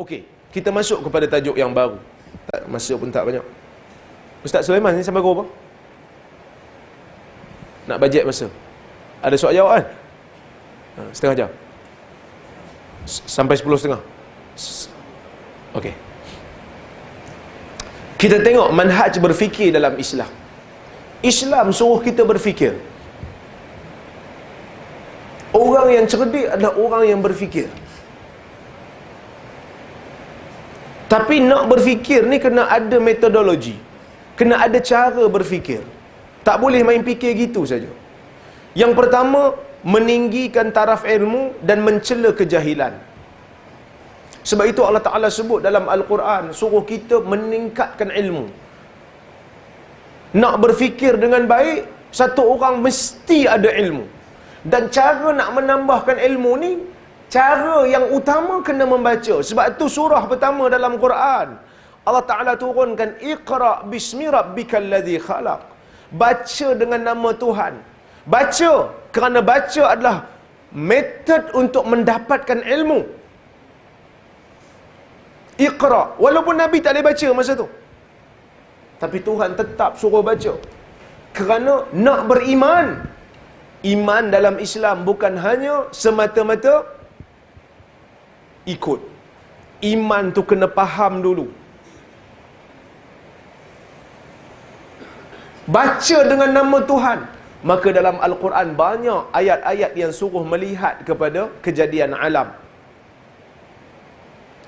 Okey, kita masuk kepada tajuk yang baru. Masa pun tak banyak. Ustaz Sulaiman ni sampai berapa? Nak bajet masa. Ada soal jawab kan? Setengah jam. Sampai 10:30. Okey. Kita tengok manhaj berfikir dalam Islam. Islam suruh kita berfikir. Orang yang cerdik adalah orang yang berfikir. Tapi nak berfikir ni kena ada metodologi. Kena ada cara berfikir. Tak boleh main fikir gitu saja. Yang pertama, meninggikan taraf ilmu dan mencela kejahilan. Sebab itu Allah Ta'ala sebut dalam Al-Quran, suruh kita meningkatkan ilmu. Nak berfikir dengan baik, satu orang mesti ada ilmu. Dan cara nak menambahkan ilmu ni, cara yang utama kena membaca. Sebab itu surah pertama dalam Quran, Allah Ta'ala turunkan, Iqra' bismi rabbikal ladzi khalaq. Baca dengan nama Tuhan. Baca, kerana baca adalah metod untuk mendapatkan ilmu. Iqra'. Walaupun Nabi tak boleh baca masa tu, tapi Tuhan tetap suruh baca. Kerana nak beriman. Iman dalam Islam bukan hanya semata-mata ikut. Iman tu kena faham dulu. Baca dengan nama Tuhan. Maka dalam Al-Quran banyak ayat-ayat yang suruh melihat kepada kejadian alam.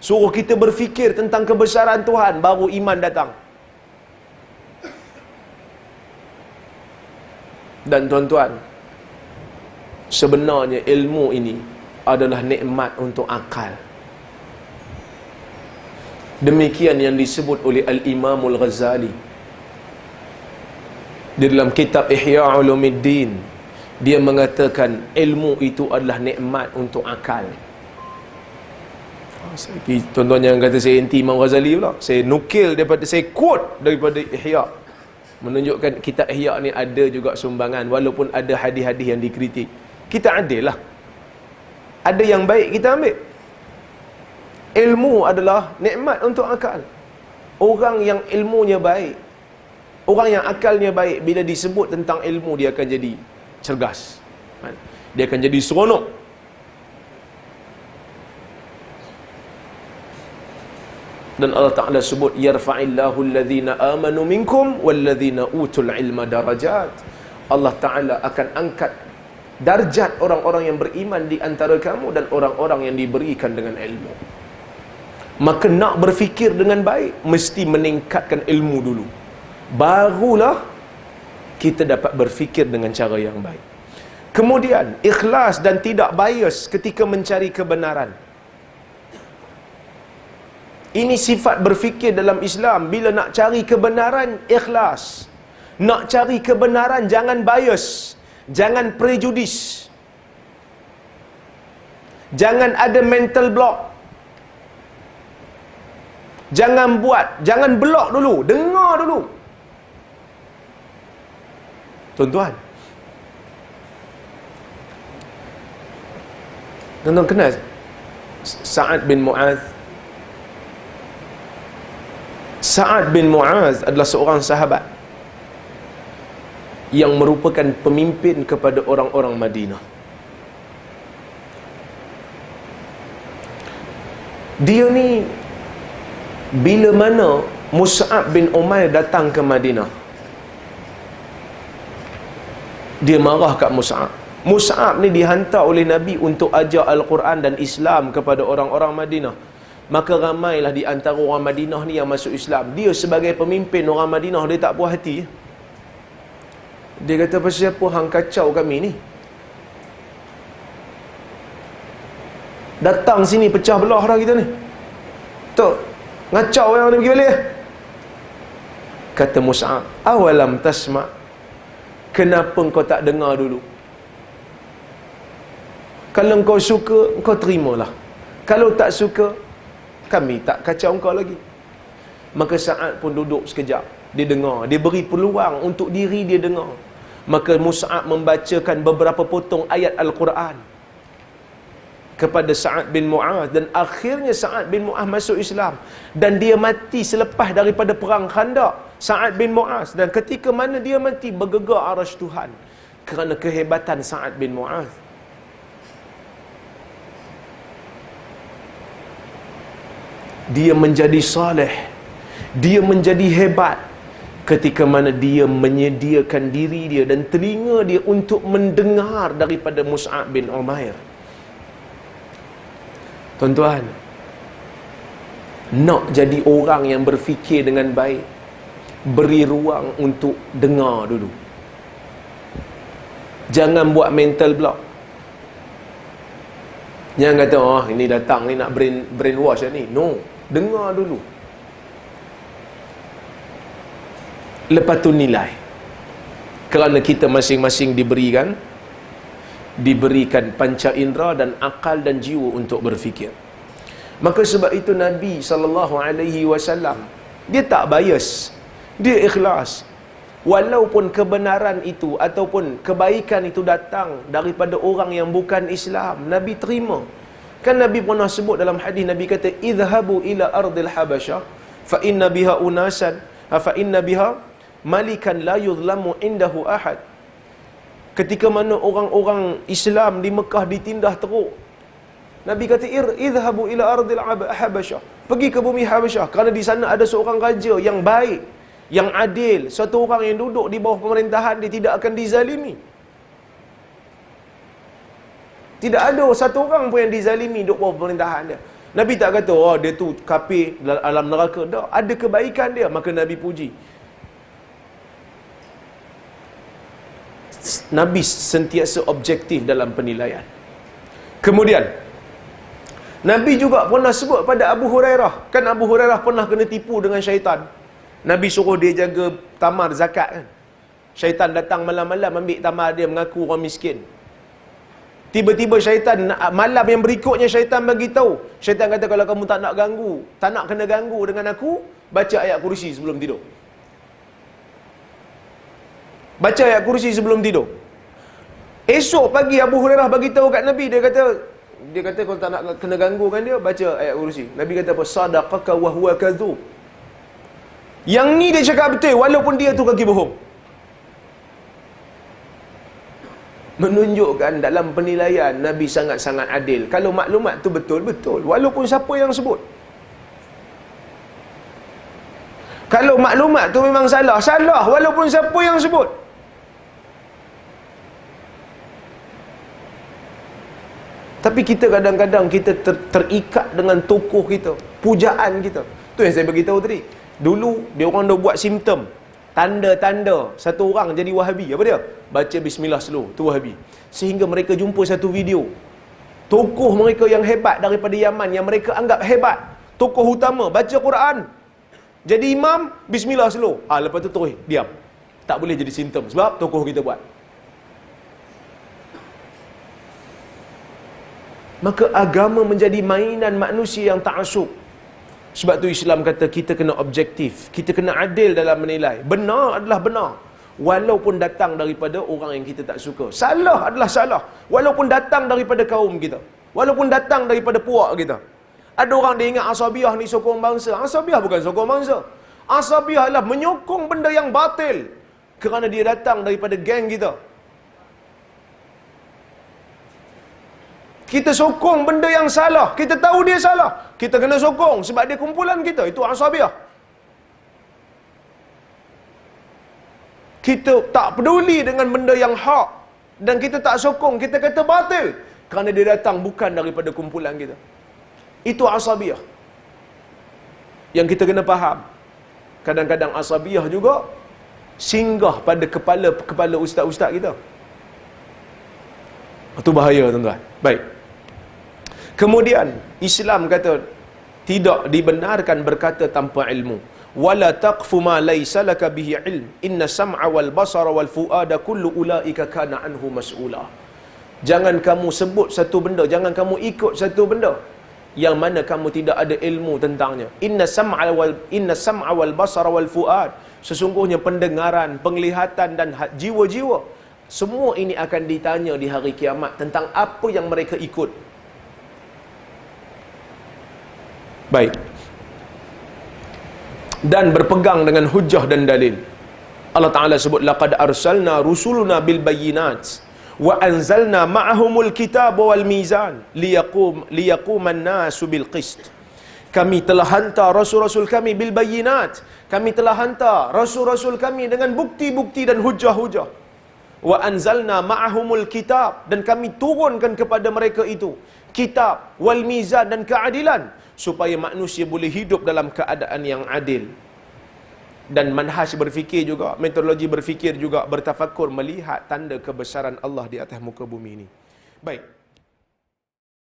Suruh kita berfikir tentang kebesaran Tuhan, baru iman datang. Dan tuan-tuan, sebenarnya ilmu ini adalah nikmat untuk akal. Demikian yang disebut oleh Al-Imamul Ghazali di dalam kitab Ihya Ulumuddin. Dia mengatakan ilmu itu adalah nikmat untuk akal. Tuan-tuan yang kata saya anti Imam Ghazali pula, saya nukil daripada, saya quote daripada Ihya, menunjukkan kitab Ihya ni ada juga sumbangan, walaupun ada hadis-hadis yang dikritik. Kita adil lah. Ada yang baik kita ambil. Ilmu adalah nikmat untuk akal. Orang yang ilmunya baik, orang yang akalnya baik, bila disebut tentang ilmu, dia akan jadi cergas. Dia akan jadi seronok. Dan Allah Ta'ala sebut, yarfa'illahu alladhina amanu minkum walladhina utul ilma darajat. Allah Ta'ala akan angkat darjat orang-orang yang beriman di antara kamu dan orang-orang yang diberikan dengan ilmu. Maka nak berfikir dengan baik, mesti meningkatkan ilmu dulu. Barulah kita dapat berfikir dengan cara yang baik. Kemudian, ikhlas dan tidak bias ketika mencari kebenaran. Ini sifat berfikir dalam Islam. Bila nak cari kebenaran, ikhlas. Nak cari kebenaran, jangan bias. Jangan prejudis. Jangan ada mental block. Jangan buat, jangan block dulu, dengar dulu. Tuan-tuan, tuan-tuan kenal Sa'ad bin Mu'adh? Sa'ad bin Mu'adh adalah seorang sahabat yang merupakan pemimpin kepada orang-orang Madinah. Dia ni, bila mana Mus'ab bin Umair datang ke Madinah, dia marah kat Mus'ab. Mus'ab ni dihantar oleh Nabi untuk ajar Al-Quran dan Islam kepada orang-orang Madinah. Maka ramailah di antara orang Madinah ni yang masuk Islam. Dia sebagai pemimpin orang Madinah, dia tak puas hati. Dia kata, pasal apa hang kacau kami ni? Datang sini pecah belah dah kita ni. Tok, ngacau yang ni pergi balik. Kata Mus'ab, awalam tasma', kenapa kau tak dengar dulu? Kalau kau suka, kau terimalah. Kalau tak suka, kami tak kacau kau lagi. Maka Sa'ad pun duduk sekejap. Dia dengar. Dia beri peluang untuk diri dia dengar. Maka Mus'ab membacakan beberapa potong ayat Al-Quran. kepada Sa'ad bin Mu'az, dan akhirnya Sa'ad bin Mu'az masuk Islam dan dia mati selepas daripada perang Khandaq. Sa'ad bin Mu'az, dan ketika mana dia mati bergegar arasy Tuhan kerana kehebatan Sa'ad bin Mu'az. Dia menjadi saleh, dia menjadi hebat ketika mana dia menyediakan diri dia dan telinga dia untuk mendengar daripada Mus'ab bin Umair. Tuan-tuan, nak jadi orang yang berfikir dengan baik, beri ruang untuk dengar dulu. Jangan buat mental block. Jangan kata, oh ini datang ni nak brainwash ni. No, dengar dulu. Lepas tu nilai. Kerana kita masing-masing diberikan panca indera dan akal dan jiwa untuk berfikir. Maka sebab itu Nabi SAW, dia tak bias, dia ikhlas. Walaupun kebenaran itu ataupun kebaikan itu datang daripada orang yang bukan Islam, Nabi terima. Kan Nabi pernah sebut dalam hadis, Nabi kata, idhabu ila ardil habasyah fa inna biha unasan fa inna biha malikan la yuzlamu indahu ahad. Ketika mana orang-orang Islam di Mekah ditindah teruk, Nabi kata, idhabu ila ardil habasyah, pergi ke bumi Habasyah, kerana di sana ada seorang raja yang baik, yang adil, satu orang yang duduk di bawah pemerintahan dia tidak akan dizalimi. Tidak ada satu orang pun yang dizalimi duduk bawah pemerintahan dia. Nabi tak kata, oh dia tu kafir dalam neraka. Tak, ada kebaikan dia, maka Nabi puji. Nabi sentiasa objektif dalam penilaian. Kemudian Nabi juga pernah sebut pada Abu Hurairah. Kan Abu Hurairah pernah kena tipu dengan syaitan. Nabi suruh dia jaga tamar zakat kan. Syaitan datang malam-malam ambil tamar dia, mengaku orang miskin. Tiba-tiba syaitan, malam yang berikutnya syaitan bagi tahu. Syaitan kata, kalau kamu tak nak ganggu, tak nak kena ganggu dengan aku, baca ayat kursi sebelum tidur. Baca ayat kursi sebelum tidur. Esok pagi Abu Hurairah bagi tahu kat Nabi, dia kata kalau tak nak kena ganggukan dia, baca ayat kursi. Nabi kata apa? Sadaqaka wa huwa kadzub. Yang ni dia cakap betul walaupun dia tu kaki bohong. Menunjukkan dalam penilaian Nabi sangat-sangat adil. Kalau maklumat tu betul-betul, walaupun siapa yang sebut. Kalau maklumat tu memang salah walaupun siapa yang sebut. Tapi kita kadang-kadang kita terikat dengan tokoh kita, pujaan kita. Tu yang saya beritahu tadi. Dulu dia orang dah buat simptom, tanda-tanda satu orang jadi Wahabi. Apa dia? Baca bismillah slow, tu Wahabi. Sehingga mereka jumpa satu video tokoh mereka yang hebat daripada Yaman, yang mereka anggap hebat, tokoh utama, baca Quran, jadi imam, bismillah slow. Lepas tu terus diam. Tak boleh jadi simptom sebab tokoh kita buat. Maka agama menjadi mainan manusia yang ta'assub. Sebab tu Islam kata kita kena objektif, kita kena adil dalam menilai. Benar adalah benar walaupun datang daripada orang yang kita tak suka. Salah adalah salah walaupun datang daripada kaum kita, walaupun datang daripada puak kita. Ada orang dia ingat asabiah ni sokong bangsa. Asabiah bukan sokong bangsa. Asabiah adalah menyokong benda yang batil kerana dia datang daripada geng kita. Kita sokong benda yang salah, kita tahu dia salah, kita kena sokong sebab dia kumpulan kita. Itu asabiah. Kita tak peduli dengan benda yang hak dan kita tak sokong, kita kata batil kerana dia datang bukan daripada kumpulan kita. Itu asabiah. Yang kita kena faham, kadang-kadang asabiah juga singgah pada kepala ustaz-ustaz kita. Itu bahaya, tuan-tuan. Baik. Kemudian Islam kata tidak dibenarkan berkata tanpa ilmu. Wala taqfu ma laysa laka bihi ilm. Inna sam'a wal basara wal fuada kullu ulaika kana anhu mas'ula. Jangan kamu sebut satu benda, jangan kamu ikut satu benda yang mana kamu tidak ada ilmu tentangnya. Inna sam'a wal basara wal fuad. Sesungguhnya pendengaran, penglihatan dan jiwa-jiwa, semua ini akan ditanya di hari kiamat tentang apa yang mereka ikut. Baik. Dan berpegang dengan hujah dan dalil. Allah Ta'ala sebut, laqad arsalna rusuluna bil bayyinat wa anzalna ma'ahumul kitab wal mizan liyaquman nasu bil qist. Kami telah hantar rasul-rasul kami bil bayyinat. Kami telah hantar rasul-rasul kami dengan bukti-bukti dan hujah-hujah. Wa anzalna ma'ahumul kitab, dan kami turunkan kepada mereka itu kitab, wal mizan, dan keadilan, supaya manusia boleh hidup dalam keadaan yang adil. Dan manhaj berfikir juga, metodologi berfikir juga, bertafakur, melihat tanda kebesaran Allah di atas muka bumi ini. Baik.